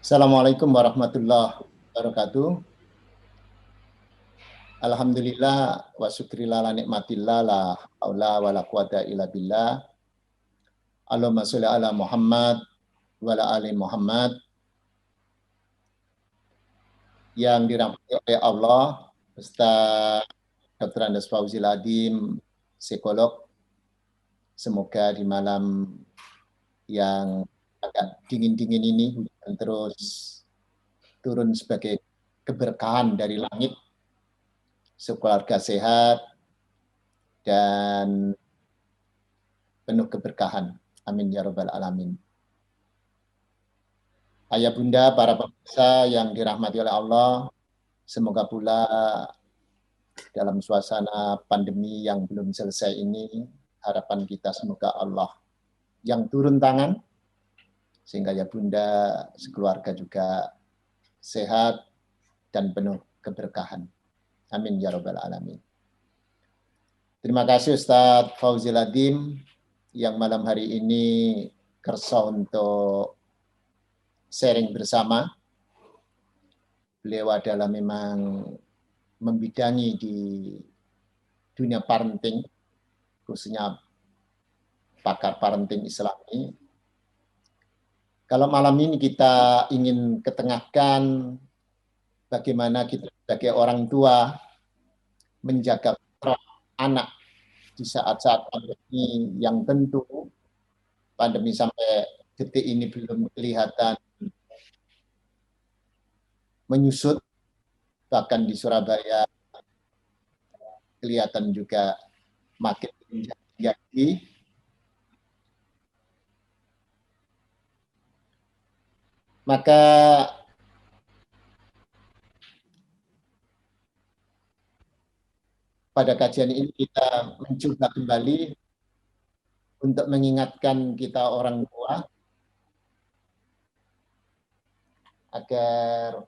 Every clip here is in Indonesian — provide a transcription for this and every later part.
Assalamualaikum warahmatullahi wabarakatuh. Alhamdulillah wa syukrillah la nikmatillah la haula wa la quwata illa billah. Allahumma sholli ala Muhammad wa ala ali Muhammad. Yang dirahmati oleh Allah, Ustaz Dr. Andes Fauzil Adim, psikolog. Semoga di malam yang agak dingin-dingin ini hujan terus turun sebagai keberkahan dari langit, sekeluarga sehat dan penuh keberkahan. Amin ya rabbal alamin. Ayah bunda, para pemirsa yang dirahmati oleh Allah, semoga pula dalam suasana pandemi yang belum selesai ini, harapan kita semoga Allah yang turun tangan, sehingga ya bunda sekeluarga juga sehat dan penuh keberkahan. Amin ya rabbal alamin. Terima kasih Ustadz Fauzil Adim yang malam hari ini kersa untuk sharing bersama. Beliau adalah memang membidangi di dunia parenting, khususnya pakar parenting Islami. Kalau malam ini kita ingin ketengahkan bagaimana kita sebagai orang tua menjaga anak di saat-saat pandemi yang tentu pandemi sampai detik ini belum kelihatan menyusut, bahkan di Surabaya kelihatan juga makin menjadi. Maka pada kajian ini kita mencoba kembali untuk mengingatkan kita orang tua agar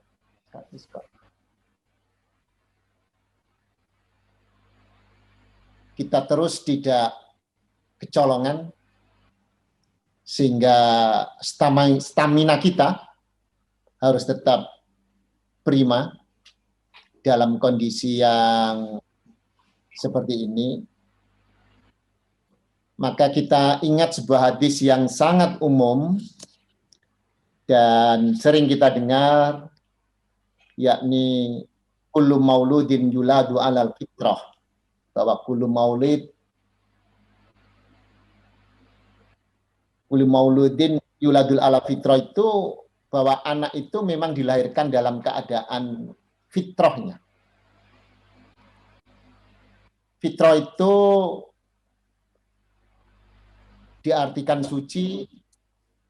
kita terus tidak kecolongan, sehingga stamina kita harus tetap prima dalam kondisi yang seperti ini. Maka kita ingat sebuah hadis yang sangat umum dan sering kita dengar, yakni kullu mauludin yuladu alal fitrah, bahwa kullu mauludin yuladul ala fitrah itu bahwa anak itu memang dilahirkan dalam keadaan fitrahnya. Fitrah itu diartikan suci,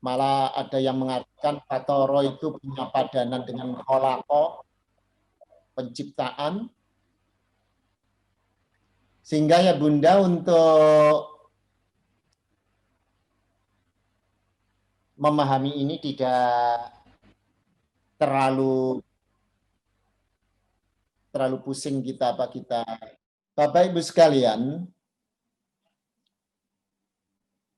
malah ada yang mengartikan fatoro itu punya padanan dengan kholako, penciptaan. Sehingga ya bunda untuk memahami ini tidak terlalu pusing kita apa kita. Bapak Ibu sekalian,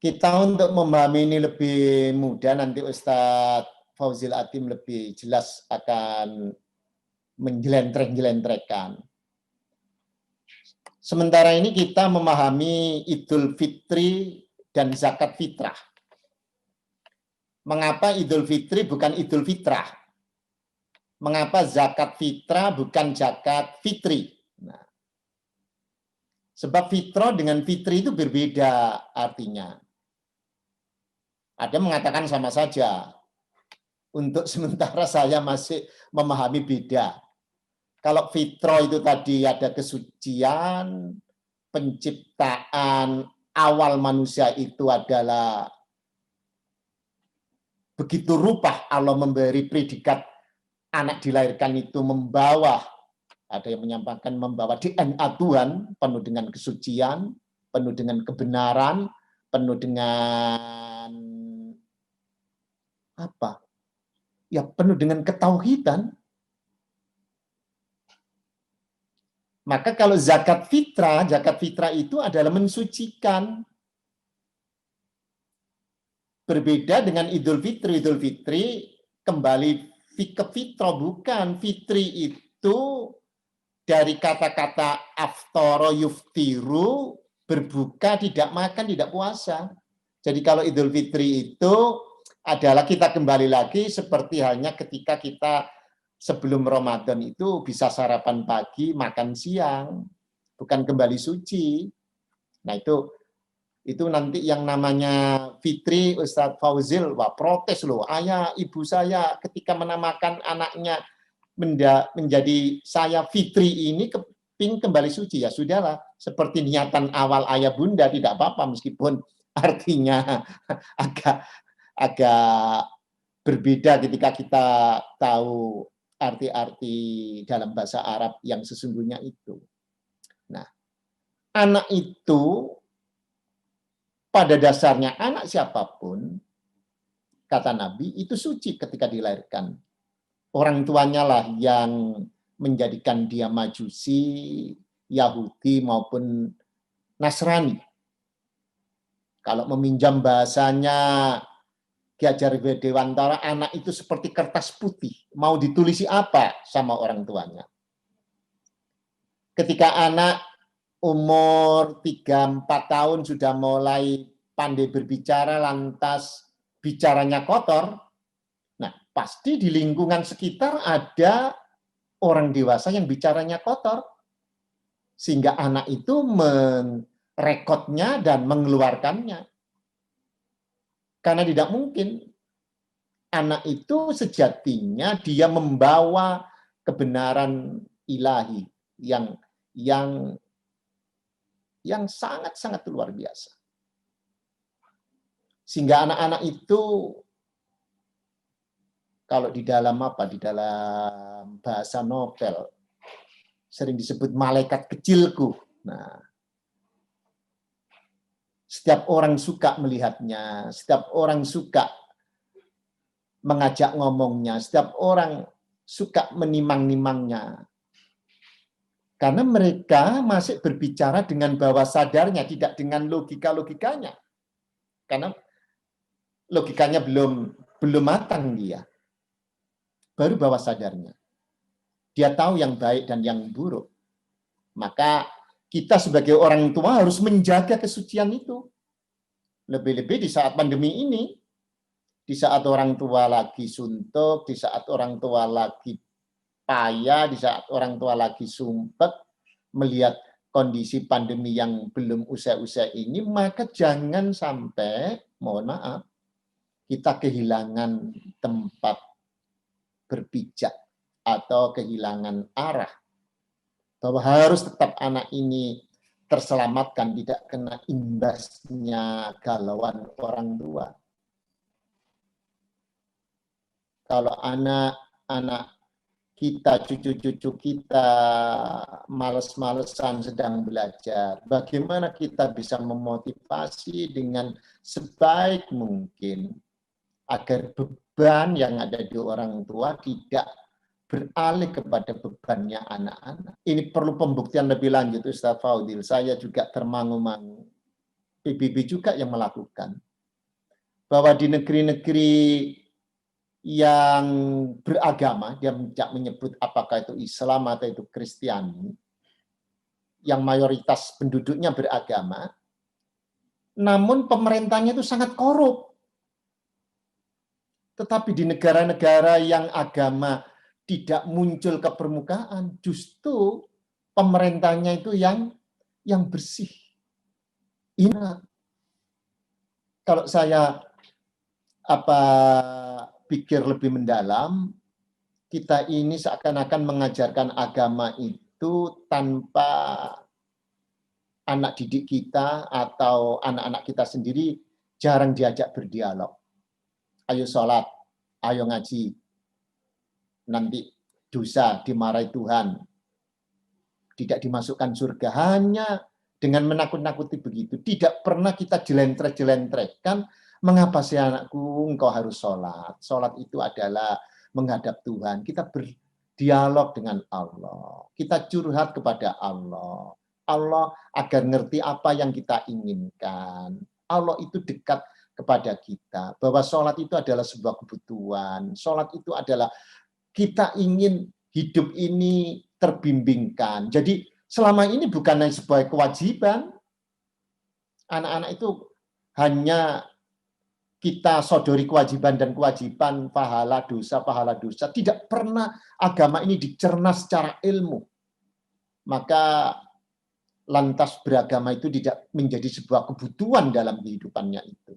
kita untuk memahami ini lebih mudah, nanti Ustadz Fauzil Adim lebih jelas akan menjelentreh-jelentrehkan. Sementara ini kita memahami Idul Fitri dan zakat fitrah. Mengapa Idul Fitri bukan Idul Fitrah? Mengapa zakat fitrah bukan zakat fitri? Nah, sebab fitrah dengan fitri itu berbeda artinya. Ada mengatakan sama saja. Untuk sementara saya masih memahami beda. Kalau fitrah itu tadi ada kesucian, penciptaan awal manusia itu adalah begitu rupa Allah memberi predikat anak dilahirkan itu membawa, ada yang menyampaikan membawa DNA Tuhan, penuh dengan kesucian, penuh dengan kebenaran, penuh dengan apa? Ya penuh dengan ketauhidan. Maka kalau zakat fitrah itu adalah mensucikan. Berbeda dengan Idul Fitri. Idul Fitri kembali ke fitrah, bukan. Fitri itu dari kata-kata aftara yuftiru, berbuka, tidak makan, tidak puasa. Jadi kalau Idul Fitri itu adalah kita kembali lagi seperti halnya ketika kita sebelum Ramadan itu bisa sarapan pagi, makan siang, bukan kembali suci. Nah itu nanti yang namanya Fitri, Ustadz Fauzil, wah protes loh, ayah ibu saya ketika menamakan anaknya menjadi saya Fitri ini keping kembali suci, ya sudahlah, seperti niatan awal ayah bunda tidak apa-apa meskipun artinya agak berbeda ketika kita tahu arti-arti dalam bahasa Arab yang sesungguhnya itu. Nah, anak itu pada dasarnya anak siapapun, kata Nabi, itu suci ketika dilahirkan. Orang tuanya lah yang menjadikan dia Majusi, Yahudi maupun Nasrani. Kalau meminjam bahasanya Ki Hajar Dewantara, anak itu seperti kertas putih, mau ditulisi apa sama orang tuanya. Ketika anak umur 3-4 tahun sudah mulai pandai berbicara, lantas bicaranya kotor, nah pasti di lingkungan sekitar ada orang dewasa yang bicaranya kotor, sehingga anak itu merekodnya dan mengeluarkannya. Karena tidak mungkin anak itu sejatinya dia membawa kebenaran ilahi yang sangat-sangat luar biasa. Sehingga anak-anak itu kalau di dalam bahasa novel sering disebut malaikat kecilku. Nah, setiap orang suka melihatnya, setiap orang suka mengajak ngomongnya, setiap orang suka menimang-nimangnya. Karena mereka masih berbicara dengan bawah sadarnya, tidak dengan logika-logikanya. Karena logikanya belum matang dia. Baru bawah sadarnya. Dia tahu yang baik dan yang buruk. Maka kita sebagai orang tua harus menjaga kesucian itu. Lebih-lebih di saat pandemi ini, di saat orang tua lagi suntuk, di saat orang tua lagi payah, di saat orang tua lagi sumpek, melihat kondisi pandemi yang belum usai-usai ini, maka jangan sampai, mohon maaf, kita kehilangan tempat berpijak atau kehilangan arah. Bahwa harus tetap anak ini terselamatkan, tidak kena imbasnya galauan orang tua. Kalau anak-anak kita, cucu-cucu kita males-malesan sedang belajar, bagaimana kita bisa memotivasi dengan sebaik mungkin agar beban yang ada di orang tua tidak beralih kepada bebannya anak-anak. Ini perlu pembuktian lebih lanjut, Ustaz Faudil. Saya juga termangu-mangu. PBB juga yang melakukan. Bahwa di negeri-negeri yang beragama, dia tidak menyebut apakah itu Islam atau itu Kristiani, yang mayoritas penduduknya beragama, namun pemerintahnya itu sangat korup. Tetapi di negara-negara yang agama tidak muncul ke permukaan, justru pemerintahnya itu yang bersih. Ini kalau saya pikir lebih mendalam, kita ini seakan-akan mengajarkan agama itu tanpa anak didik kita atau anak-anak kita sendiri jarang diajak berdialog. Ayo sholat, ayo ngaji, nanti dosa dimarahi Tuhan, tidak dimasukkan surga, hanya dengan menakut-nakuti begitu. Tidak pernah kita jelentreh-jelentrehkan, mengapa sih anakku engkau harus sholat? Sholat itu adalah menghadap Tuhan. Kita berdialog dengan Allah. Kita curhat kepada Allah. Allah agar ngerti apa yang kita inginkan. Allah itu dekat kepada kita bahwa sholat itu adalah sebuah kebutuhan. Sholat itu adalah kita ingin hidup ini terbimbingkan. Jadi selama ini bukan sebuah kewajiban. Anak-anak itu hanya kita sodori kewajiban dan kewajiban, pahala dosa. Tidak pernah agama ini dicerna secara ilmu. Maka lantas beragama itu tidak menjadi sebuah kebutuhan dalam kehidupannya itu.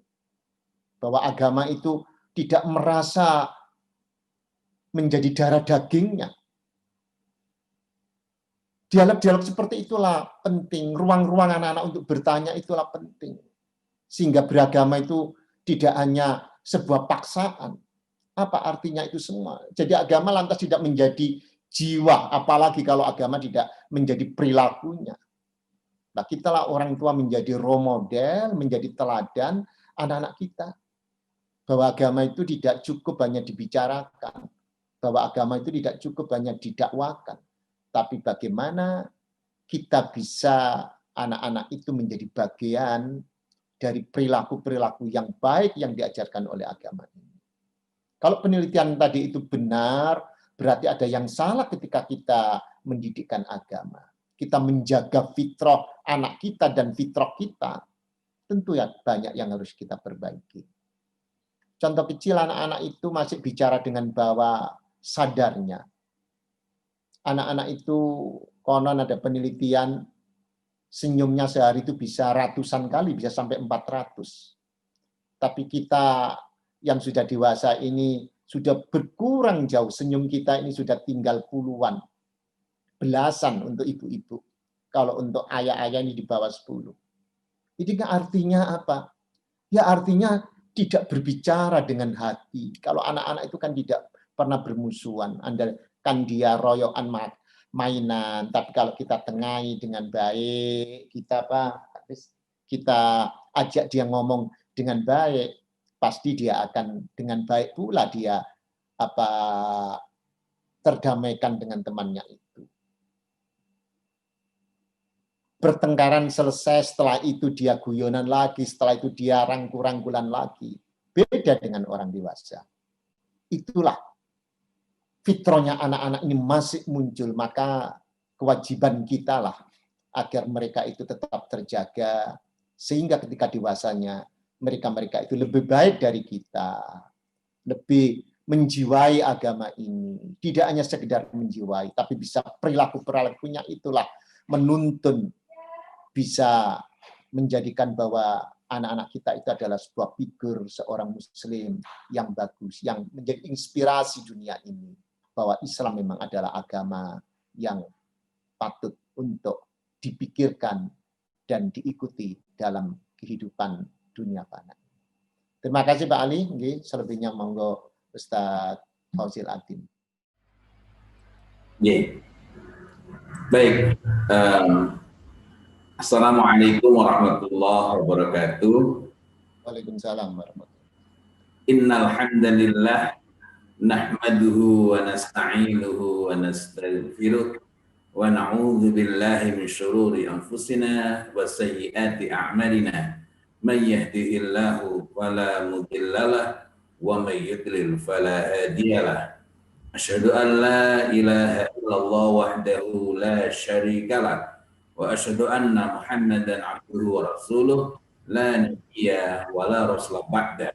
Bahwa agama itu tidak merasa menjadi darah dagingnya. Dialog-dialog seperti itulah penting. Ruang-ruang anak-anak untuk bertanya itulah penting. Sehingga beragama itu tidak hanya sebuah paksaan. Apa artinya itu semua? Jadi agama lantas tidak menjadi jiwa, apalagi kalau agama tidak menjadi perilakunya. Nah, kitalah orang tua menjadi role model, menjadi teladan anak-anak kita. Bahwa agama itu tidak cukup hanya dibicarakan. Bahwa agama itu tidak cukup hanya didakwakan. Tapi bagaimana kita bisa anak-anak itu menjadi bagian dari perilaku-perilaku yang baik yang diajarkan oleh agama ini. Kalau penelitian tadi itu benar, berarti ada yang salah ketika kita mendidikkan agama. Kita menjaga fitrah anak kita dan fitrah kita, tentu ya banyak yang harus kita perbaiki. Contoh kecil, anak-anak itu masih bicara dengan bawah sadarnya. Anak-anak itu konon ada penelitian senyumnya sehari itu bisa ratusan kali, bisa sampai 400. Tapi kita yang sudah dewasa ini sudah berkurang jauh, senyum kita ini sudah tinggal puluhan, belasan untuk ibu-ibu. Kalau untuk ayah-ayah ini di bawah 10. Ini artinya apa? Ya artinya tidak berbicara dengan hati. Kalau anak-anak itu kan tidak pernah bermusuhan. Kan dia royokan mainan, tapi kalau kita tengahi dengan baik, kita ajak dia ngomong dengan baik, pasti dia akan dengan baik pula dia terdamaikan dengan temannya itu. Bertengkaran selesai, setelah itu dia guyonan lagi, setelah itu dia rangkul-rangkulan lagi. Beda dengan orang dewasa. Itulah fitrahnya anak-anak ini masih muncul, maka kewajiban kita lah agar mereka itu tetap terjaga, sehingga ketika dewasanya mereka itu lebih baik dari kita, lebih menjiwai agama ini, tidak hanya sekedar menjiwai, tapi bisa perilaku-perilakunya itulah menuntun, bisa menjadikan bahwa anak-anak kita itu adalah sebuah figur seorang muslim yang bagus, yang menjadi inspirasi dunia ini. Bahwa Islam memang adalah agama yang patut untuk dipikirkan dan diikuti dalam kehidupan dunia fana. Terima kasih Pak Ali. Selebihnya monggo Ustadz Fauzil Adin. Baik. Assalamualaikum warahmatullahi wabarakatuh. Waalaikumsalam warahmatullahi wabarakatuh. Innal hamdalillah nahmaduhu wa nasta'inuhu wa nastaghfiruh wa na'udzu billahi min syururi anfusina wa sayyiati a'malina. May yahdihillahu fala mudhillalah wa may yudlil fala hadiyalah. Asyhadu an la ilaha illallah wahdahu la syarikalah wa asyhadu anna Muhammadan abduhu wa rasuluh la nabiyya wa la rasula ba'da.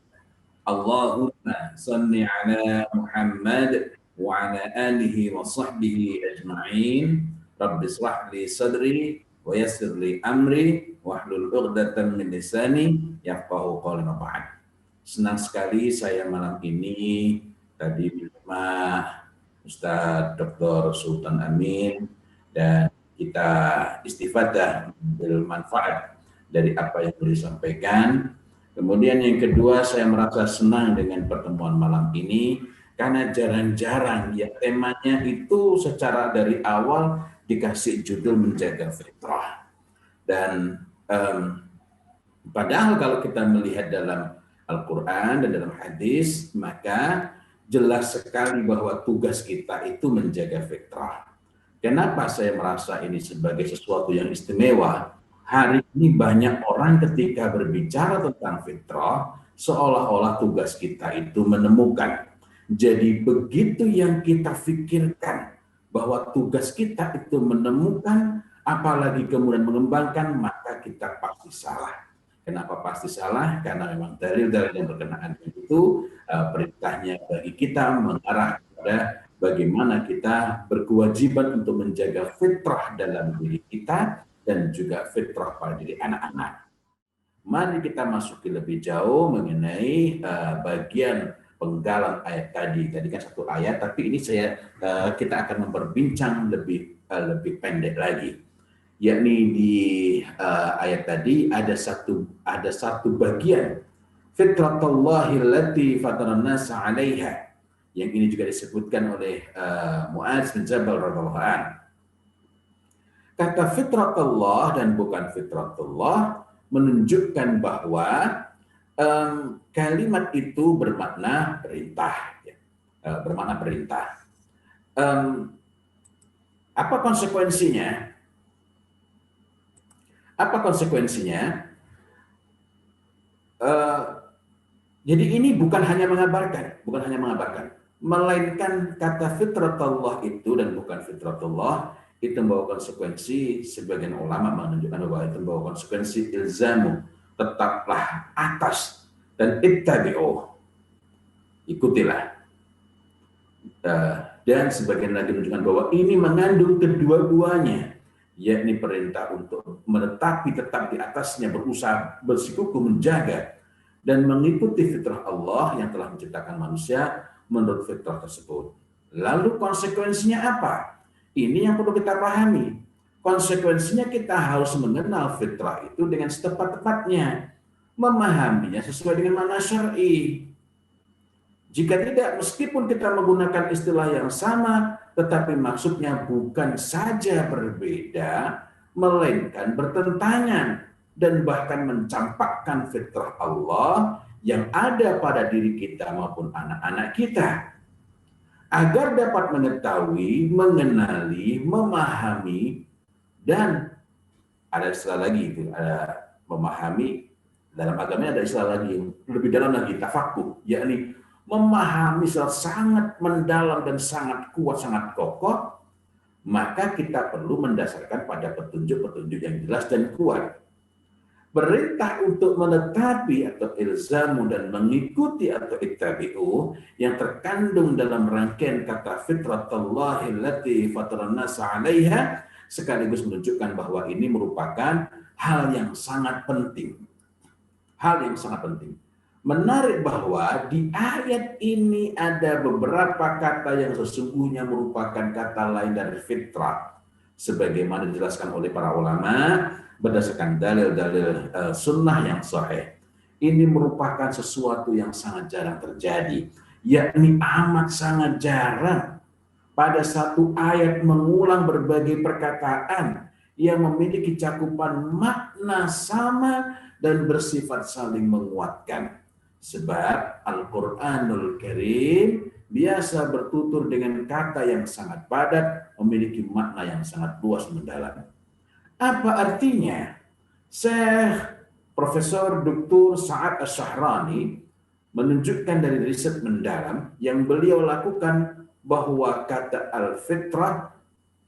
Allahumma salli ala Muhammad wa ala alihi wa sahbihi ajma'in. Rabbi shrah li sadri wa yassir li amri wahlul 'uqdatam min lisani yafqahu qawli. Ba'd. Senang sekali saya malam ini tadi di rumah Ustadz Dr. Sultan Amin, dan kita istifadah mengambil manfaat dari apa yang beliau sampaikan. Kemudian yang kedua, saya merasa senang dengan pertemuan malam ini karena jarang-jarang ya temanya itu secara dari awal dikasih judul menjaga fitrah. Dan padahal kalau kita melihat dalam Al-Quran dan dalam hadis, maka jelas sekali bahwa tugas kita itu menjaga fitrah. Kenapa saya merasa ini sebagai sesuatu yang istimewa? Hari ini banyak orang ketika berbicara tentang fitrah seolah-olah tugas kita itu menemukan. Jadi begitu yang kita pikirkan bahwa tugas kita itu menemukan, apalagi kemudian mengembangkan, maka kita pasti salah. Kenapa pasti salah? Karena memang dalil-dalil yang berkenaan itu perintahnya bagi kita mengarah kepada bagaimana kita berkewajiban untuk menjaga fitrah dalam diri kita dan juga fitrah pada diri anak-anak. Mari kita masuki lebih jauh mengenai bagian penggalan ayat tadi. Tadi kan satu ayat, tapi ini kita akan memperbincang lebih pendek lagi. Yakni di ayat tadi ada satu bagian fitratullahi allati fataran nasa 'alaiha, yang ini juga disebutkan oleh Mu'adz bin Jabal radhiyallahu anhu. Kata fitratullah dan bukan fitratullah menunjukkan bahwa kalimat itu bermakna perintah, ya. Bermakna perintah. Apa konsekuensinya? Apa konsekuensinya? Jadi ini bukan hanya mengabarkan, melainkan kata fitratullah itu dan bukan fitratullah itu membawa konsekuensi. Sebagian ulama menunjukkan bahwa itu membawa konsekuensi ilzamu, tetaplah atas, dan ittabi'u, ikutilah. Dan sebagian lagi menunjukkan bahwa ini mengandung kedua-duanya, yakni perintah untuk menetapi tetap di atasnya, berusaha bersikukuh menjaga dan mengikuti fitrah Allah yang telah menciptakan manusia menurut fitrah tersebut. Lalu konsekuensinya apa? Ini yang perlu kita pahami. Konsekuensinya kita harus mengenal fitrah itu dengan setepat-tepatnya, memahaminya sesuai dengan makna syar'i. Jika tidak, meskipun kita menggunakan istilah yang sama, tetapi maksudnya bukan saja berbeda, melainkan bertentangan dan bahkan mencampakkan fitrah Allah yang ada pada diri kita maupun anak-anak kita. Agar dapat mengetahui, mengenali, memahami, dan ada istilah lagi itu, ada memahami, dalam agamanya ada istilah lagi yang lebih dalam lagi, tafakuh, yakni memahami secara sangat mendalam dan sangat kuat, sangat kokoh, maka kita perlu mendasarkan pada petunjuk-petunjuk yang jelas dan kuat. Perintah untuk menetapi atau ilzamu dan mengikuti atau ittabi'u yang terkandung dalam rangkaian kata fitratullahi allati fataran nasa 'alaiha sekaligus menunjukkan bahwa ini merupakan hal yang sangat penting. Hal yang sangat penting. Menarik bahwa di ayat ini ada beberapa kata yang sesungguhnya merupakan kata lain dari fitrah, sebagaimana dijelaskan oleh para ulama berdasarkan dalil-dalil sunnah yang sahih. Ini merupakan sesuatu yang sangat jarang terjadi, yakni amat sangat jarang pada satu ayat mengulang berbagai perkataan yang memiliki cakupan makna sama dan bersifat saling menguatkan. Sebab Al-Quranul Karim biasa bertutur dengan kata yang sangat padat, memiliki makna yang sangat luas mendalam. Apa artinya? Syekh Profesor Dr. Sa'ad Asy-Syahrani menunjukkan dari riset mendalam yang beliau lakukan bahwa kata al-fitrah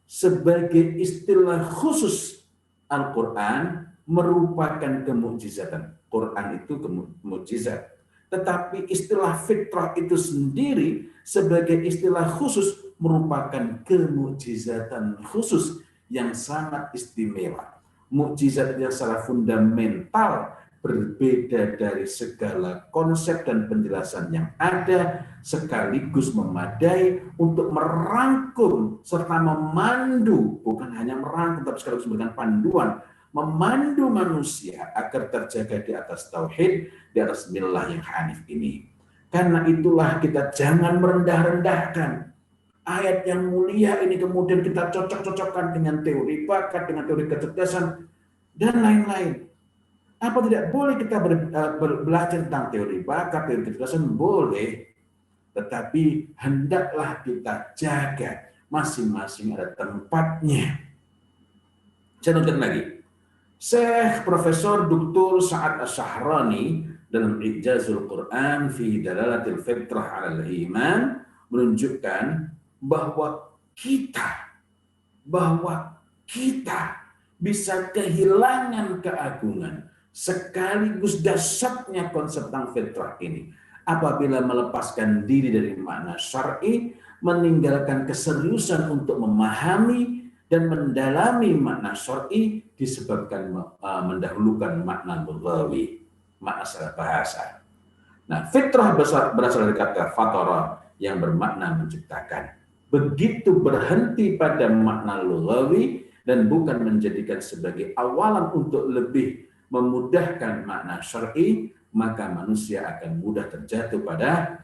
sebagai istilah khusus Al-Quran merupakan kemukjizatan. Quran itu mukjizat. Tetapi istilah fitrah itu sendiri sebagai istilah khusus merupakan kemukjizatan khusus yang sangat istimewa. Mukjizat yang secara fundamental berbeda dari segala konsep dan penjelasan yang ada, sekaligus memadai untuk merangkum serta memandu, bukan hanya merangkum tapi sekaligus memberikan panduan, memandu manusia agar terjaga di atas tauhid, di atas millah yang hanif ini. Karena itulah kita jangan merendah-rendahkan ayat yang mulia ini, kemudian kita cocok-cocokkan dengan teori bakat, dengan teori kecerdasan, dan lain-lain. Apa tidak boleh kita belajar tentang teori bakat, teori kecerdasan? Boleh. Tetapi hendaklah kita jaga masing-masing ada tempatnya. Saya nonton lagi. Syekh Profesor Dr. Sa'ad Asy-Syahrani dalam Ijazul Quran fi Dalalatil Fitrah 'alal Iman menunjukkan bahwa kita bisa kehilangan keagungan sekaligus dahsyatnya konsep tentang fitrah ini apabila melepaskan diri dari makna syar'i, meninggalkan keseriusan untuk memahami dan mendalami makna syar'i disebabkan mendahulukan makna lughawi, makna secara bahasa. Nah, fitrah berasal dari kata fatara yang bermakna menciptakan. Begitu berhenti pada makna lughawi dan bukan menjadikan sebagai awalan untuk lebih memudahkan makna syar'i, maka manusia akan mudah terjatuh pada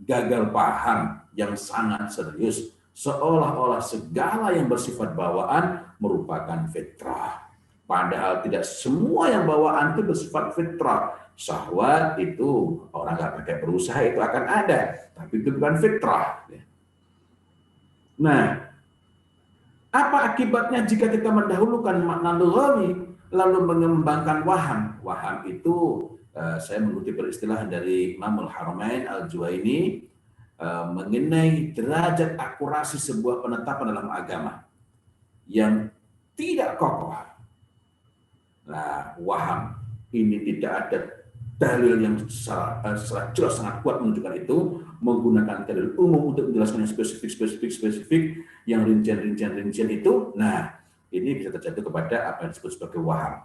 gagal paham yang sangat serius, seolah-olah segala yang bersifat bawaan merupakan fitrah. Padahal tidak semua yang bawaan itu bersifat fitrah. Syahwat itu orang nggak pakai berusaha itu akan ada, tapi itu bukan fitrah. Nah, apa akibatnya jika kita mendahulukan makna lughawi lalu mengembangkan waham? Waham itu saya mengutip peristilah dari Imamul Haramain Al-Juwaini mengenai derajat akurasi sebuah penetapan dalam agama yang tidak kokoh. Nah, waham ini tidak ada dalil yang secara jelas sangat kuat menunjukkan itu, menggunakan dalil umum untuk menjelaskan yang spesifik yang rincian itu. Nah, ini bisa terjadi kepada apa yang disebut sebagai waham.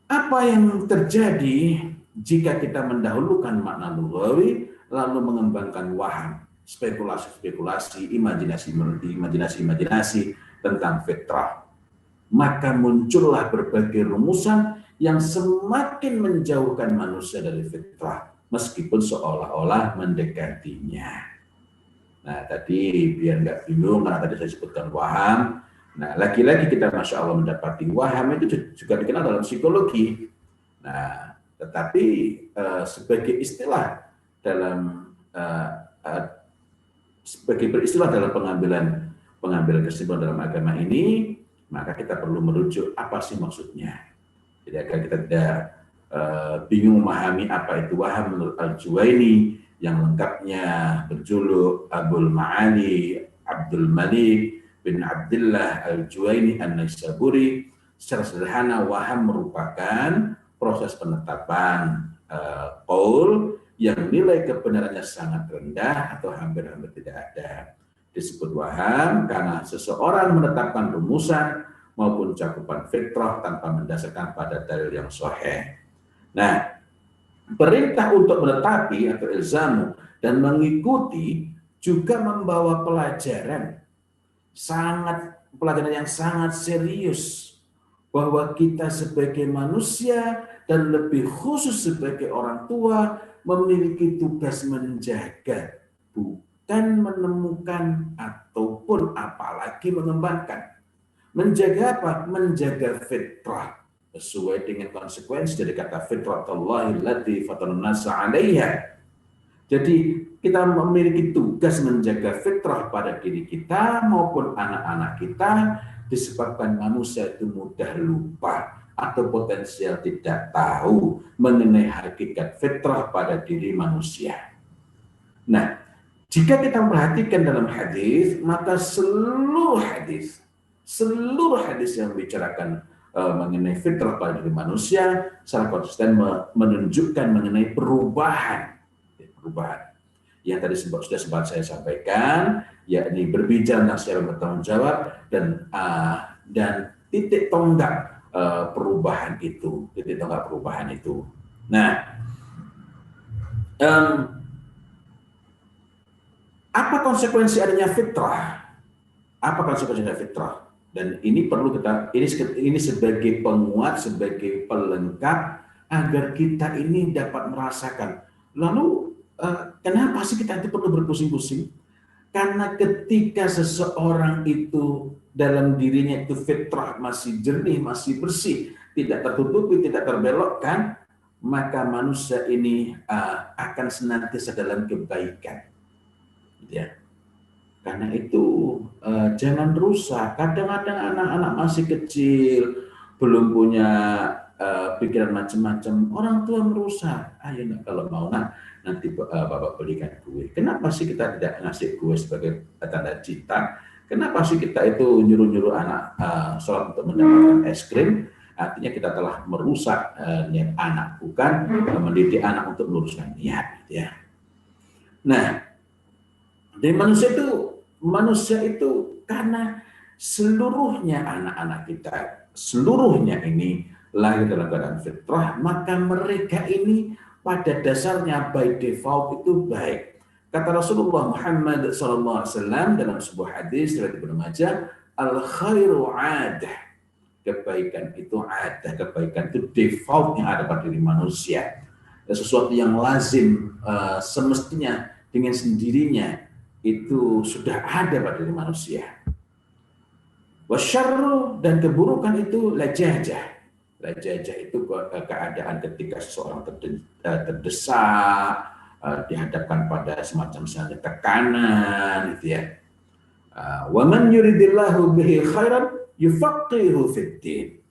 Apa yang terjadi jika kita mendahulukan makna lughawi lalu mengembangkan waham, spekulasi, imajinasi tentang fitrah? Maka muncullah berbagai rumusan yang semakin menjauhkan manusia dari fitrah, meskipun seolah-olah mendekatinya. Nah, tadi biar nggak bingung, karena tadi saya sebutkan waham. Nah, lagi-lagi kita Masya Allah mendapati waham itu juga dikenal dalam psikologi. Nah, tetapi sebagai istilah dalam pengambilan kesimpulan dalam agama ini, maka kita perlu merujuk apa sih maksudnya. Jadi agar kita tidak bingung memahami apa itu waham menurut Al-Juwaini yang lengkapnya berjuluk Abul Ma'ali Abdul Malik bin Abdullah Al-Juwaini An-Naisaburi. Secara sederhana, waham merupakan proses penetapan qaul yang nilai kebenarannya sangat rendah atau hampir-hampir tidak ada. Disebut waham karena seseorang menetapkan rumusan maupun cakupan fitrah tanpa mendasarkan pada dalil yang sahih. Nah, perintah untuk menetapi atau ilzamu dan mengikuti juga membawa pelajaran yang sangat serius bahwa kita sebagai manusia dan lebih khusus sebagai orang tua memiliki tugas menjaga, bukan menemukan ataupun apalagi mengembangkan. Menjaga apa? Menjaga fitrah sesuai dengan konsekuensi dari kata fitratullahi allati fatarun nasa 'alaiha. Jadi kita memiliki tugas menjaga fitrah pada diri kita maupun anak-anak kita, disebabkan manusia itu mudah lupa atau potensial tidak tahu mengenai hakikat fitrah pada diri manusia. Nah, jika kita perhatikan dalam hadis, maka seluruh hadis yang membicarakan mengenai fitrah pada diri manusia secara konsisten menunjukkan mengenai perubahan yang tadi sudah sempat saya sampaikan, yakni berbicara secara bertanggung jawab dan titik tonggak perubahan itu. Nah, apa konsekuensi adanya fitrah? Dan ini perlu ini sebagai penguat, sebagai pelengkap agar kita ini dapat merasakan. Lalu kenapa sih kita itu perlu berpusing-pusing? Karena ketika seseorang itu dalam dirinya itu fitrah masih jernih, masih bersih, tidak tertutupi, tidak terbelokkan, maka manusia ini akan senantiasa dalam kebaikan. Ya. Karena itu jangan rusak. Kadang-kadang anak-anak masih kecil, belum punya pikiran macam-macam, orang tua merusak. Ayo nak, kalau mau nak nanti bapak belikan kue. Kenapa sih kita tidak ngasih kue sebagai tanda cinta? Kenapa sih kita itu nyuruh-nyuruh anak sholat untuk mendapatkan es krim? Artinya kita telah merusak niat anak, bukan mendidik anak untuk meluruskan niat. Ya. Nah, dari manusia itu karena seluruhnya anak-anak kita, seluruhnya ini lahir dalam keadaan fitrah, maka mereka ini pada dasarnya by default itu baik. Kata Rasulullah Muhammad SAW dalam sebuah hadis dari Ibnu Majah, al khairu adah, kebaikan itu adah, kebaikan itu default yang ada pada diri manusia. Sesuatu yang lazim semestinya dengan sendirinya itu sudah ada pada diri manusia. Wasyarru, dan keburukan itu lajajah. Lajajah itu keadaan ketika seseorang terdesak, dihadapkan pada semacam tekanan, gitu ya. Wa man yuridillahu bihi khairan yufaqihu fiddin.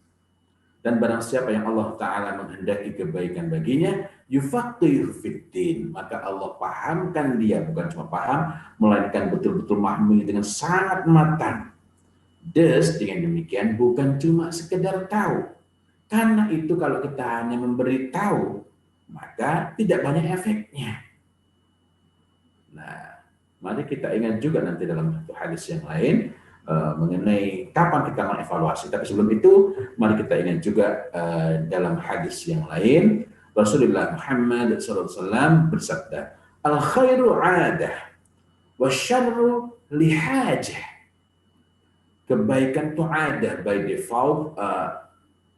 Dan barang siapa yang Allah Ta'ala menghendaki kebaikan baginya, yufaqihu fiddin, maka Allah pahamkan dia, bukan cuma paham, melainkan betul-betul memahami dengan sangat matang. Dengan demikian bukan cuma sekedar tahu. Karena itu kalau kita hanya memberi tahu, maka tidak banyak efeknya. Nah, mari kita ingat juga nanti dalam satu hadis yang lain mengenai kapan kita mengevaluasi. Tapi sebelum itu, mari kita ingat juga dalam hadis yang lain, Rasulullah Muhammad SAW bersabda, al khairu adah, wa syarru lihajah. Kebaikan itu ada by default,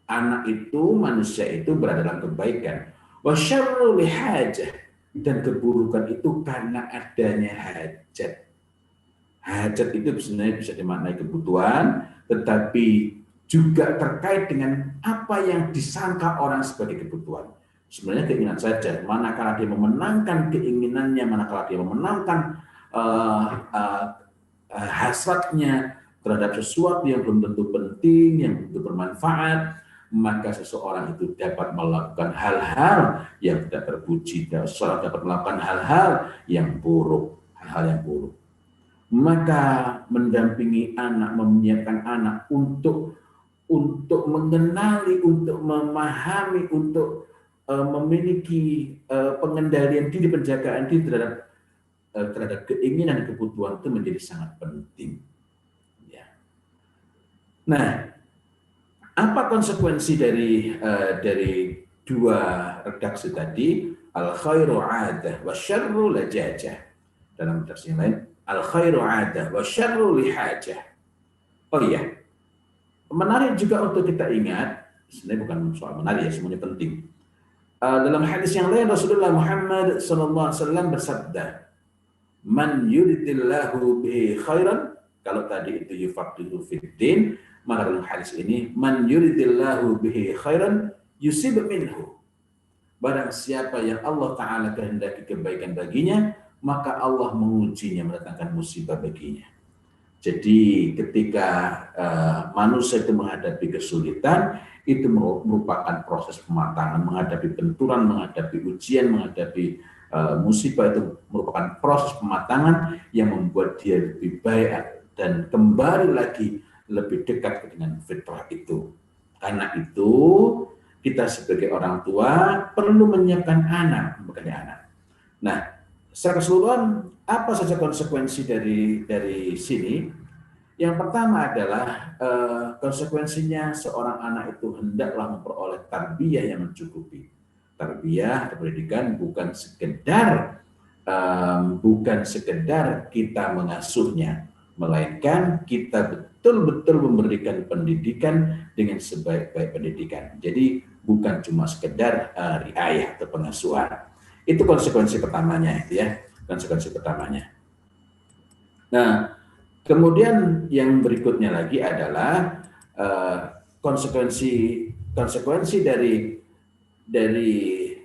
anak itu, manusia itu berada dalam kebaikan. Wa syarru lihajah, dan keburukan itu karena adanya hajat. Hajat itu sebenarnya bisa dimaknai kebutuhan, tetapi juga terkait dengan apa yang disangka orang sebagai kebutuhan. Sebenarnya keinginan saja, manakala dia memenangkan keinginannya, manakala dia memenangkan hasratnya terhadap sesuatu yang belum tentu penting, yang tentu bermanfaat, maka seseorang itu dapat melakukan hal-hal yang tidak terpuji, seseorang dapat melakukan hal-hal yang buruk, Maka mendampingi anak, menyiapkan anak untuk mengenali, untuk memahami, untuk memiliki pengendalian diri, penjagaan diri terhadap keinginan dan kebutuhan itu menjadi sangat penting. Ya. Nah, apa konsekuensi dari dua redaksi tadi? Al khairu adah wa syarru lajajah. Dalam redaksi yang lain, al khairu adah wa syarru lihajah. Oh iya, menarik juga untuk kita ingat, sebenarnya bukan soal menarik ya, semuanya penting. Dalam hadis yang lain Rasulullah Muhammad SAW bersabda, man yuridillahu bihi khairan, kalau tadi itu yufaqihu fiddin, maka dalam hadis ini man yuridillahu bihi khairan yusib minhu, barang siapa yang Allah Ta'ala kehendaki kebaikan baginya, maka Allah mengujinya, mendatangkan musibah baginya. Jadi ketika manusia itu menghadapi kesulitan, itu merupakan proses pematangan, menghadapi benturan, menghadapi ujian, menghadapi musibah, itu merupakan proses pematangan yang membuat dia lebih baik dan kembali lagi lebih dekat dengan fitrah itu. Karena itu kita sebagai orang tua perlu menyiapkan anak, membekali anak. Nah, secara keseluruhan apa saja konsekuensi dari sini? Yang pertama adalah konsekuensinya seorang anak itu hendaklah memperoleh tarbiyah yang mencukupi. Tarbiyah atau pendidikan bukan sekedar kita mengasuhnya, melainkan kita betul-betul memberikan pendidikan dengan sebaik-baik pendidikan. Jadi bukan cuma sekedar riayah atau pengasuhan. Itu konsekuensi pertamanya, ya. Konsekuensi pertamanya. Nah, kemudian yang berikutnya lagi adalah konsekuensi dari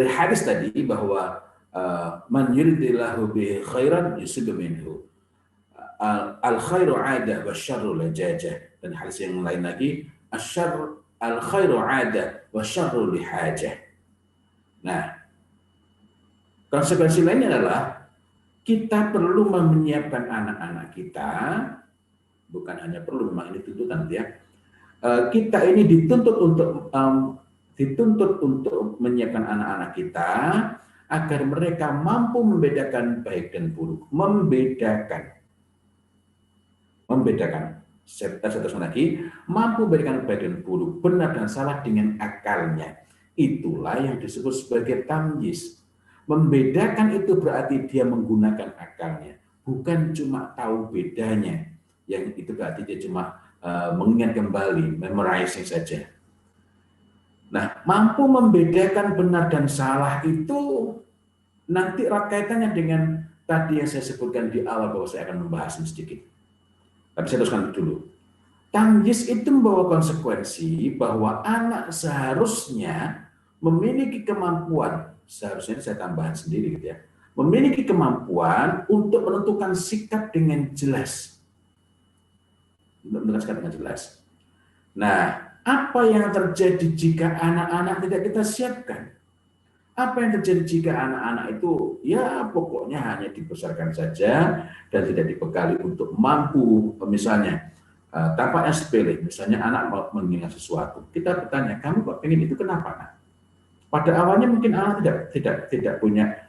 hadis tadi bahwa man yuridillahu bihi khairan yusib minhu, al khairu adah wa syarru lajajah, dan hadis yang lain lagi asyarr al-khairu 'ada wa syarru lihajah. Nah, konsekuensi lainnya adalah kita perlu menyiapkan anak-anak kita, bukan hanya perlu, memang ini tuntutan ya. Kita ini dituntut untuk menyiapkan anak-anak kita agar mereka mampu membedakan baik dan buruk, membedakan. Saya terus lagi, mampu membedakan baik dan buruk, benar dan salah dengan akalnya. Itulah yang disebut sebagai tamyiz. Membedakan itu berarti dia menggunakan akalnya, bukan cuma tahu bedanya. Yang itu berarti dia cuma mengingat kembali, memorizing saja. Nah, mampu membedakan benar dan salah itu nanti erat kaitannya dengan tadi yang saya sebutkan di awal bahwa saya akan membahas sedikit. Tapi saya teruskan dulu. Tamyiz itu membawa konsekuensi bahwa anak seharusnya memiliki kemampuan, seharusnya saya tambahan sendiri gitu ya, memiliki kemampuan untuk menentukan sikap dengan jelas. Menentukan sikap dengan jelas. Nah, apa yang terjadi jika anak-anak tidak kita siapkan? Apa yang terjadi jika anak-anak itu ya pokoknya hanya dibesarkan saja dan tidak dibekali untuk mampu, misalnya tampaknya sepele, misalnya anak mau mengingat sesuatu, kita bertanya, kamu kok pengen itu kenapa? Nah, pada awalnya mungkin anak tidak punya,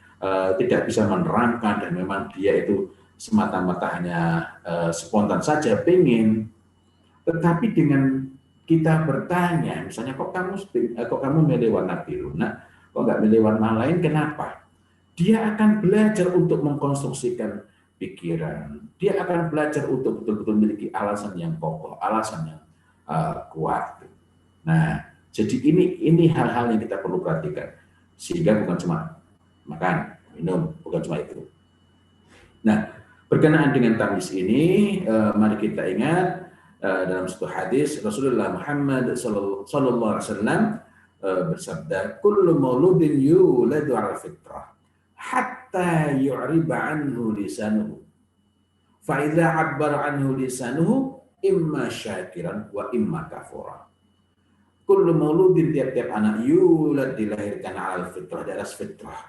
tidak bisa menerangkan dan memang dia itu semata-mata hanya spontan saja pengen, tetapi dengan kita bertanya, misalnya kok kamu milih warna biru, nah kok nggak milih warna lain, kenapa? Dia akan belajar untuk mengkonstruksikan pikiran. Dia akan belajar untuk betul-betul memiliki alasan yang kokoh, alasan yang kuat. Nah, jadi ini hal-hal yang kita perlu perhatikan. Sehingga bukan cuma makan, minum, bukan cuma itu. Nah, berkenaan dengan tamyiz ini, mari kita ingat dalam satu hadis Rasulullah Muhammad sallallahu alaihi wasallam bersabda, kullu mauludin yuladu 'ala fitrah hatta yu'riba anhu lisanuhu fa idza 'abbara anhu lisanuhu imma syakiran wa imma kafura. Kullu mauludin, tiap-tiap anak yulad dilahirkan 'ala fitrah, di atas fitrah.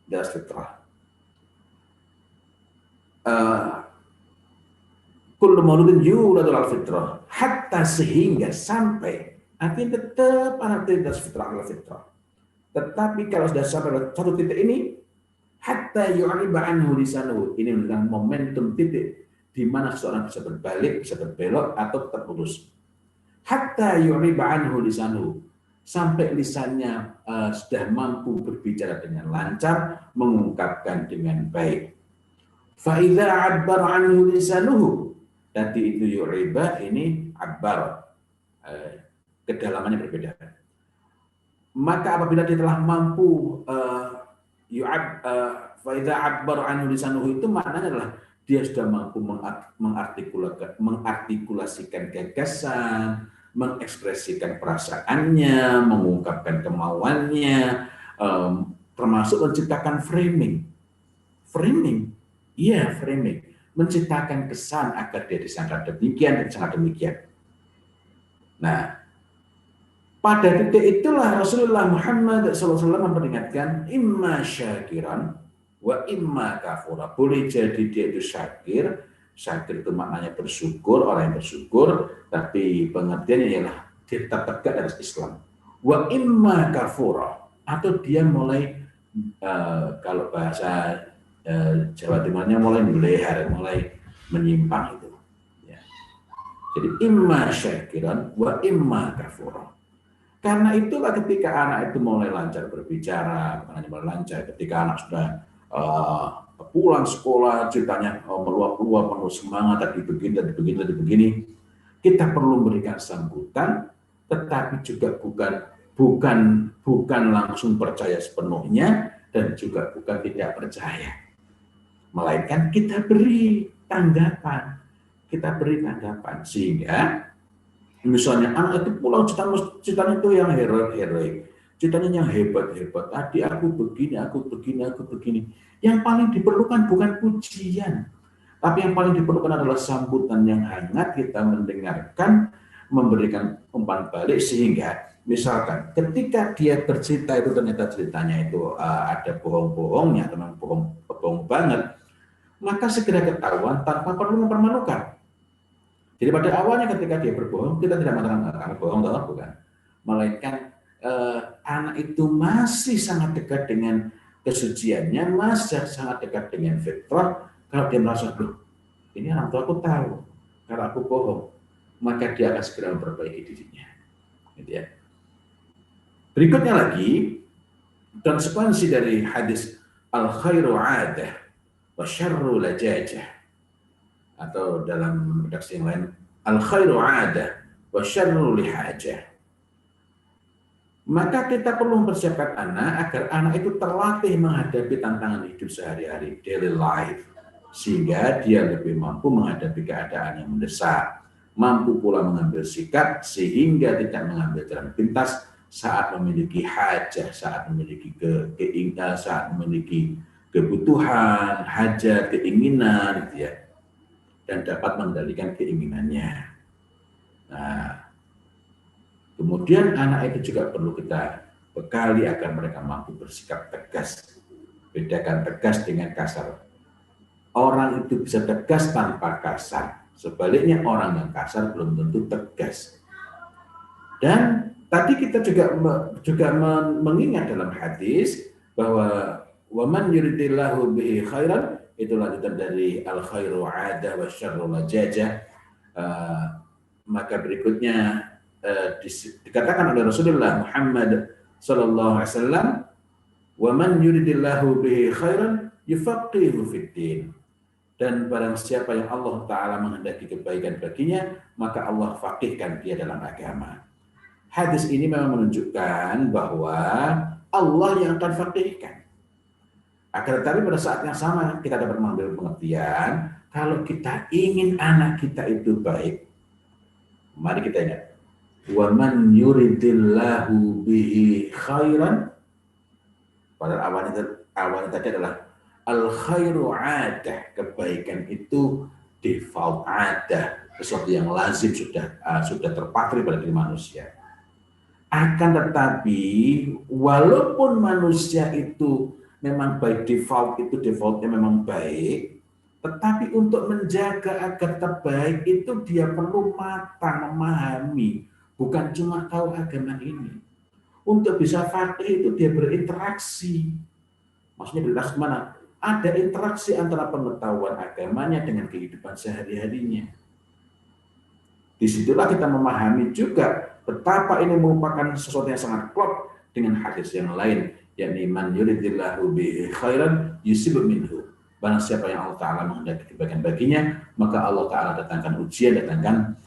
Di atas fitrah. Kullu mauludin yulad 'ala fitrah hatta, sehingga sampai, artinya tetap anak di atas fitrah, ala fitrah. Tetapi kalau sudah sampai satu titik ini, hatta yu'riba anhu lisanuhu, ini adalah momentum titik di mana seorang bisa berbalik, bisa berbelok atau terputus. Hatta yu'riba anhu lisanuhu, sampai lisannya sudah mampu berbicara dengan lancar, mengungkapkan dengan baik. Fa idza 'abbara anhu lisanuhu, tadi itu yu'riba, ini 'abbar. Kedalamannya berbeda. Maka apabila dia telah mampu faida akbar anhu lisanuhu, itu maknanya adalah dia sudah mampu mengartikulasikan gagasan, mengekspresikan perasaannya, mengungkapkan kemauannya, termasuk menciptakan framing, menciptakan kesan agar dia disangka demikian dan disangka demikian. Nah, pada titik itulah Rasulullah Muhammad SAW memperingatkan, imma syakiran wa imma kafura. Boleh jadi dia itu syakir itu maknanya bersyukur, orang yang bersyukur, tapi pengertiannya ialah dia tetap tegak atas Islam. Wa imma kafura, atau dia mulai, kalau bahasa Jawa Timurnya mulai melehar, mulai menyimpang itu. Ya. Jadi imma syakiran wa imma kafura. Karena itulah ketika anak itu mulai lancar berbicara, bukan hanya mulai lancar, ketika anak sudah pulang sekolah, ceritanya meluap-luap, penuh semangat, tadi begini, kita perlu memberikan sambutan, tetapi juga bukan langsung percaya sepenuhnya, dan juga bukan tidak percaya. Melainkan kita beri tanggapan, sehingga misalnya anak itu pulang ceritanya itu yang heroik, ceritanya yang hebat-hebat. Tadi aku begini. Yang paling diperlukan bukan pujian, tapi yang paling diperlukan adalah sambutan yang hangat. Kita mendengarkan memberikan umpan balik sehingga misalkan ketika dia bercerita itu ternyata ceritanya itu ada bohong-bohongnya atau bohong banget, maka segera ketahuan tanpa perlu mempermalukan. Jadi pada awalnya ketika dia berbohong, kita tidak mengatakan kamu bohong atau bukan, melainkan anak itu masih sangat dekat dengan kesuciannya, masih sangat dekat dengan fitrah. Kalau dia merasa, ini orang tua aku tahu kalau aku bohong, maka dia akan segera memperbaiki dirinya. Gitu ya. Berikutnya lagi, konsekuensi dari hadis al-khairu 'adah wa syarru lajajah, atau dalam redaksi yang lain al-khairu 'adah wa syarru lihajah. Maka kita perlu mempersiapkan anak agar anak itu terlatih menghadapi tantangan hidup sehari-hari, daily life, sehingga dia lebih mampu menghadapi keadaan yang mendesak, mampu pula mengambil sikap sehingga tidak mengambil jalan pintas saat memiliki hajat, saat memiliki keinginan, saat memiliki kebutuhan, hajat, keinginan, gitu ya, dan dapat mengendalikan keinginannya. Nah, kemudian anak itu juga perlu kita bekali agar mereka mampu bersikap tegas. Bedakan tegas dengan kasar. Orang itu bisa tegas tanpa kasar. Sebaliknya orang yang kasar belum tentu tegas. Dan tadi kita juga mengingat dalam hadis bahwa waman yuridillahu bihi khairan, itu lanjutan dari al khairu 'ada wa syarru lajajah. Maka berikutnya dikatakan oleh Rasulullah Muhammad sallallahu alaihi wasallam, waman yuridillahu bihi khairan yufaqihu fiddin. Dan barang siapa yang Allah Ta'ala menghendaki kebaikan baginya, maka Allah faqihkan dia dalam agama. Hadis ini memang menunjukkan bahwa Allah yang akan faqihkan. Akan tetapi pada saat yang sama kita dapat mengambil pengertian, kalau kita ingin anak kita itu baik, mari kita ingat, wa man yuridillahu bihi khairan, pada awalnya tadi adalah al khairu 'adah, kebaikan itu default, ada sesuatu yang lazim, sudah terpatri pada diri manusia. Akan tetapi walaupun manusia itu memang by default, itu defaultnya memang baik, tetapi untuk menjaga agar terbaik itu dia perlu matang memahami, bukan cuma tahu agama ini. Untuk bisa faqih itu dia berinteraksi. Maksudnya berinteraksi kemana? Ada interaksi antara pengetahuan agamanya dengan kehidupan sehari-harinya. Disitulah kita memahami juga betapa ini merupakan sesuatu yang sangat klop dengan hadis yang lain, yakni man yuridillahu bihi khairan yusib minhu. Barang siapa yang Allah Ta'ala menghendaki kebaikan baginya, maka Allah Ta'ala datangkan ujian, datangkan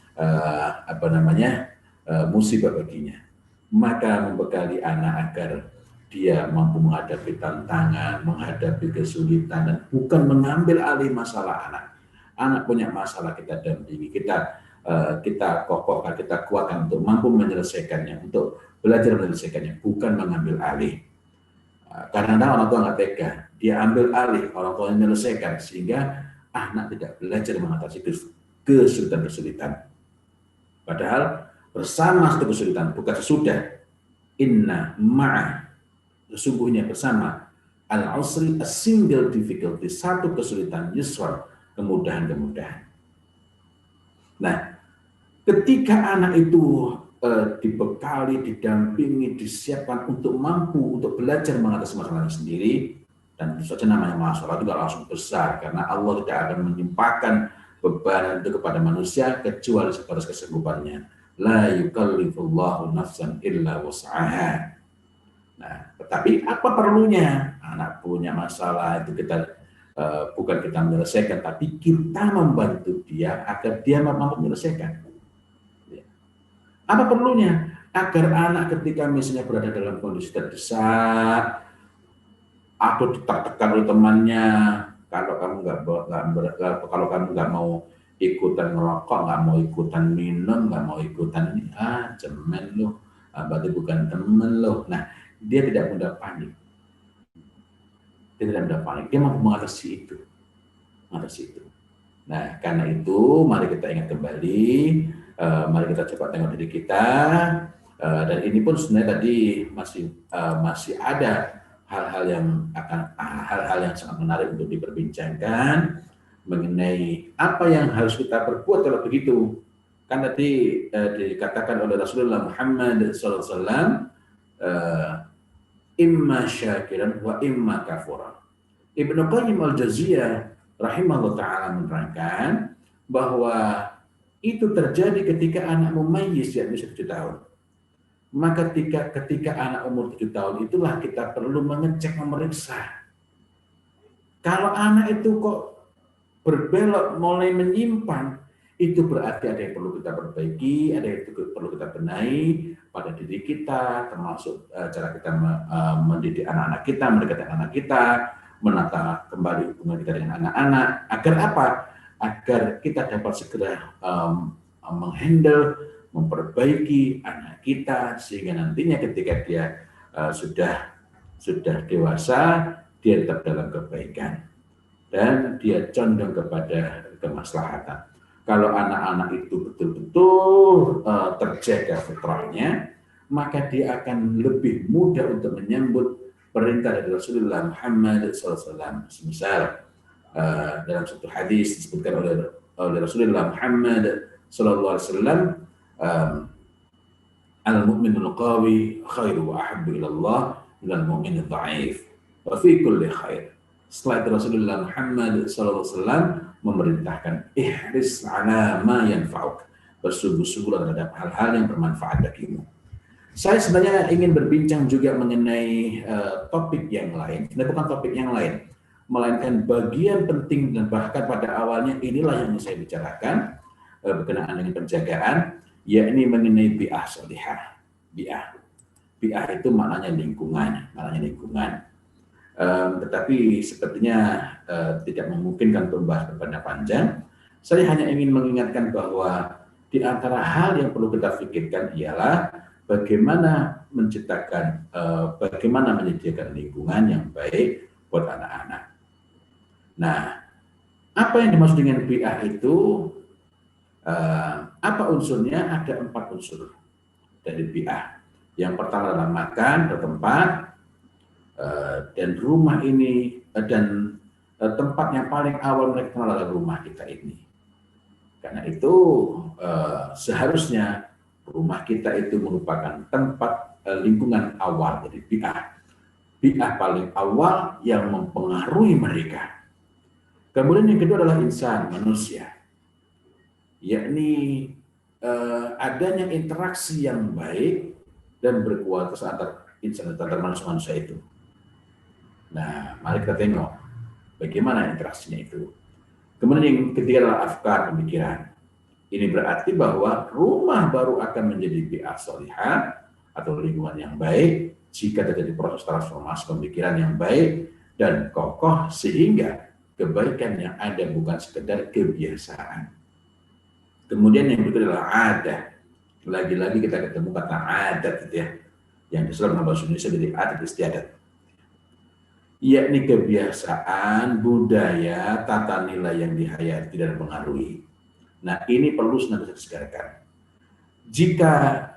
musibah baginya. Maka membekali anak agar dia mampu menghadapi tantangan, menghadapi kesulitan, dan bukan mengambil alih masalah anak. Anak punya masalah, kita dampingi, kita kokohkan, kita kuatkan untuk mampu menyelesaikannya, untuk belajar menyelesaikannya, bukan mengambil alih. Kadang-kadang orang tua nggak tega, dia ambil alih, orang tua menyelesaikan, sehingga anak tidak belajar mengatasi kesulitan-kesulitan. Padahal bersama satu kesulitan, bukan sesudah. Inna ma'a, sesungguhnya bersama, al-usri, a single difficulty, satu kesulitan, yusra, kemudahan-kemudahan. Nah, ketika anak itu dibekali, didampingi, disiapkan untuk mampu untuk belajar mengatasi masalahnya sendiri, dan tentu saja namanya masalah itu tidak langsung besar, karena Allah tidak akan menimpakan beban itu kepada manusia kecuali sebatas kesanggupannya. La yukallifullahu nafsan illa wus'aha. Nah, tetapi apa perlunya? Anak punya masalah itu kita bukan kita menyelesaikan, tapi kita membantu dia agar dia mampu menyelesaikan. Apa perlunya? Agar anak ketika misalnya berada dalam kondisi terdesak atau ditekan oleh temannya, kalau kamu nggak mau ikutan ngerokok, nggak mau ikutan minum, nggak mau ikutan ini, cemen loh, berarti bukan temen loh. Nah, dia tidak mudah panik. Dia tidak mudah panik. Dia mampu mengatasi itu. Nah, karena itu mari kita ingat kembali, mari kita coba tengok diri kita, dan ini pun sebenarnya tadi masih ada hal-hal yang sangat menarik untuk diperbincangkan mengenai apa yang harus kita perbuat kalau begitu. Kan tadi dikatakan oleh Rasulullah Muhammad SAW, imma syakiran wa imma kafura. Ibnu Qayyim al-Jauziyah rahimahullah ta'ala menerangkan bahwa itu terjadi ketika anak mumayyiz yakni 7 tahun. Maka ketika anak umur 7 tahun itulah kita perlu mengecek, memeriksa. Kalau anak itu kok berbelok, mulai menyimpang, itu berarti ada yang perlu kita perbaiki, ada yang perlu kita benahi pada diri kita, termasuk cara kita mendidik anak-anak kita, mendekati anak kita, menata kembali hubungan kita dengan anak-anak. Agar apa? Agar kita dapat segera menghandle, memperbaiki anak kita, sehingga nantinya ketika dia sudah dewasa, dia tetap dalam kebaikan dan dia condong kepada kemaslahatan. Kalau anak-anak itu betul-betul terjaga fitrahnya, maka dia akan lebih mudah untuk menyambut perintah dari Rasulullah Muhammad SAW. Semisal dalam satu hadis disebutkan oleh Rasulullah Muhammad SAW, al-mu'minul qawi khairu wa ahabbu ilallah minal mu'minil dha'if wa fi kulli khair. Setelah itu Rasulullah Muhammad SAW memerintahkan ihris ala ma yanfa'uk, bersungguh-sungguh terhadap hal-hal yang bermanfaat bagimu. Saya sebenarnya ingin berbincang juga mengenai topik yang lain, sebenarnya bukan topik yang lain, melainkan bagian penting dan bahkan pada awalnya inilah yang saya bicarakan berkenaan dengan penjagaan, yakni mengenai bi'ah sholihah. Bi'ah itu maknanya lingkungan, tetapi sepertinya tidak memungkinkan untuk membahas berpanjang panjang. Saya hanya ingin mengingatkan bahwa di antara hal yang perlu kita pikirkan ialah bagaimana menyediakan lingkungan yang baik buat anak-anak. Nah, apa yang dimaksud dengan bi'ah itu? Apa unsurnya? Ada 4 unsur dari bi'ah. Yang pertama adalah makan, bertempat, dan rumah ini dan tempat yang paling awal mereka kenal adalah rumah kita ini. Karena itu seharusnya rumah kita itu merupakan tempat lingkungan awal dari bi'ah paling awal yang mempengaruhi mereka. Kemudian yang kedua adalah insan, manusia, yakni adanya interaksi yang baik dan berkualitas antar insan dan antar manusia itu. Nah, mari kita tengok bagaimana interaksinya itu. Kemudian yang ketiga adalah afkar, pemikiran. Ini berarti bahwa rumah baru akan menjadi bi'ah sholihah atau lingkungan yang baik jika terjadi proses transformasi pemikiran yang baik dan kokoh, sehingga kebaikan yang ada bukan sekedar kebiasaan. Kemudian yang berikut adalah adat. Lagi-lagi kita ketemu kata adat gitu ya, yang disusun dalam bahasa Indonesia jadi adat istiadat, yakni kebiasaan, budaya, tata nilai yang dihayati dan mempengaruhi. Nah, ini perlu senantiasa disegarkan. Jika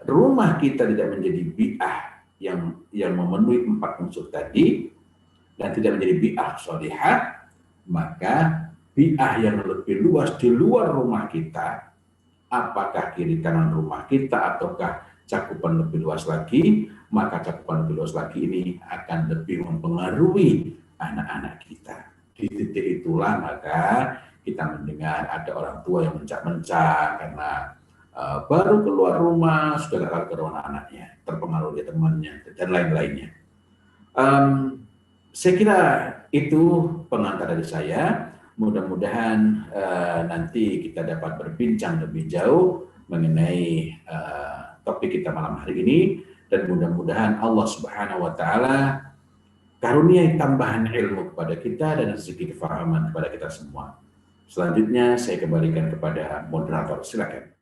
rumah kita tidak menjadi bi'ah yang memenuhi 4 unsur tadi dan tidak menjadi bi'ah sholihah, maka bi'ah yang lebih luas di luar rumah kita, apakah kiri kanan rumah kita ataukah cakupan lebih luas lagi, maka cakupan lebih luas lagi ini akan lebih mempengaruhi anak-anak kita. Di titik itulah maka kita mendengar ada orang tua yang mencak-mencak karena baru keluar rumah sudah gak ke rumah anaknya, terpengaruh oleh temannya dan lain-lainnya. Saya kira itu pengantar dari saya. Mudah-mudahan nanti kita dapat berbincang lebih jauh mengenai topik kita malam hari ini, dan mudah-mudahan Allah Subhanahu wa taala karuniai tambahan ilmu kepada kita dan rezeki kefahaman kepada kita semua. Selanjutnya saya kembalikan kepada moderator, silakan.